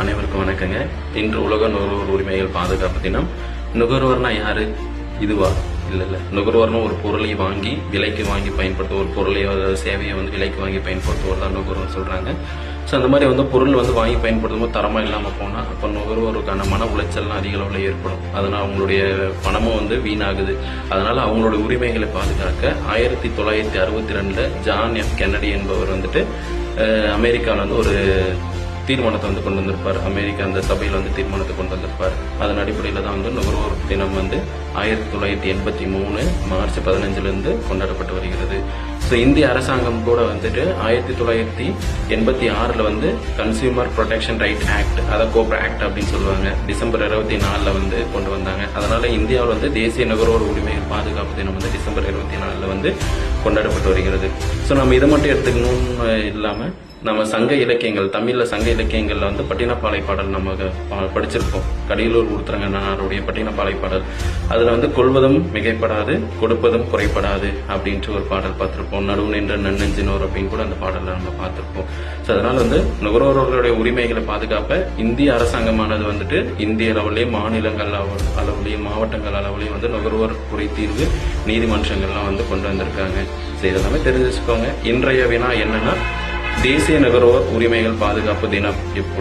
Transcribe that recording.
அனைவருக்கும் வணக்கங்க. இன்று உலக நுகர்வோர் உரிமைகள் பாதுகாப்பு தினம். நுகர்வோர்னா யாரு? இதுவா? இல்ல. நுகர்வோர்னா ஒரு பொருளை வாங்கி விலைக்கு வாங்கி பயன்படுத்துவோர், ஒரு பொருளையோ சேவையை விலைக்கு வாங்கி பயன்படுத்துவோர் தான் நுகர்வோர் சொல்றாங்க. ஸோ அந்த மாதிரி பொருள் வாங்கி பயன்படுத்தும் போது தரமா இல்லாமல் போனால் அப்போ நுகர்வோருக்கான மன உளைச்சல்லாம் அதிக அளவில் ஏற்படும். அதனால் அவங்களுடைய பணமும் வீணாகுது. அதனால அவங்களுடைய உரிமைகளை பாதுகாக்க 1962 ஜான் எஃப் கென்னடி என்பவர் அமெரிக்காவில் ஒரு தீர்மானத்தை கொண்டு வந்திருப்பார். அமெரிக்கா அந்த சபையில் தீர்மானத்தை கொண்டு வந்திருப்பார். அதன் அடிப்படையில் தான் நுகர்வோர் தினம் 1983 மார்ச் 15 கொண்டாடப்பட்டு வருகிறது. ஸோ இந்திய அரசாங்கம் கூட 1986 கன்சியூமர் ப்ரொடெக்ஷன் ரைட் ஆக்ட், அதை கோப்ரா ஆக்ட் அப்படின்னு சொல்லுவாங்க, டிசம்பர் 24 கொண்டு வந்தாங்க. அதனால இந்தியாவில் தேசிய நுகர்வோர் உரிமைகள் பாதுகாப்பு தினம் டிசம்பர் 24 கொண்டாடப்பட்டு வருகிறது. ஸோ நம்ம இதை மட்டும் எடுத்துக்கணும்னு இல்லாமல் நம்ம சங்க இலக்கியங்கள், தமிழ்ல சங்க இலக்கியங்கள்ல பட்டினப்பாலை பாடல் நம்ம படிச்சிருப்போம். கடியலூர் உருத்திரங்கனாருடைய பட்டினப்பாலை பாடல். அதுல கொள்வதும் மிகைப்படாது, கொடுப்பதும் குறைப்படாது அப்படின்ட்டு ஒரு பாடல் பார்த்திருப்போம். நடுவு நின்ற நன்னெஞ்சினோர் அப்படின்னு கூட அந்த பாடல்ல நம்ம பார்த்திருப்போம். ஸோ அதனால நுகர்வோர்களுடைய உரிமைகளை பாதுகாப்ப இந்திய அரசாங்கமானது இந்திய அளவுலேயே, மாநிலங்கள் அளவுலேயே, மாவட்டங்கள் அளவுலேயும் நுகர்வோர் குறை தீர்வு நீதிமன்றங்கள்லாம் கொண்டு வந்திருக்காங்க. சரி, இதெல்லாமே தெரிஞ்சு வச்சுக்கோங்க. இன்றைய வினா என்னன்னா, தேசிய நுகர்வோர் உரிமைகள் பாதுகாப்பு தினம் எப்போ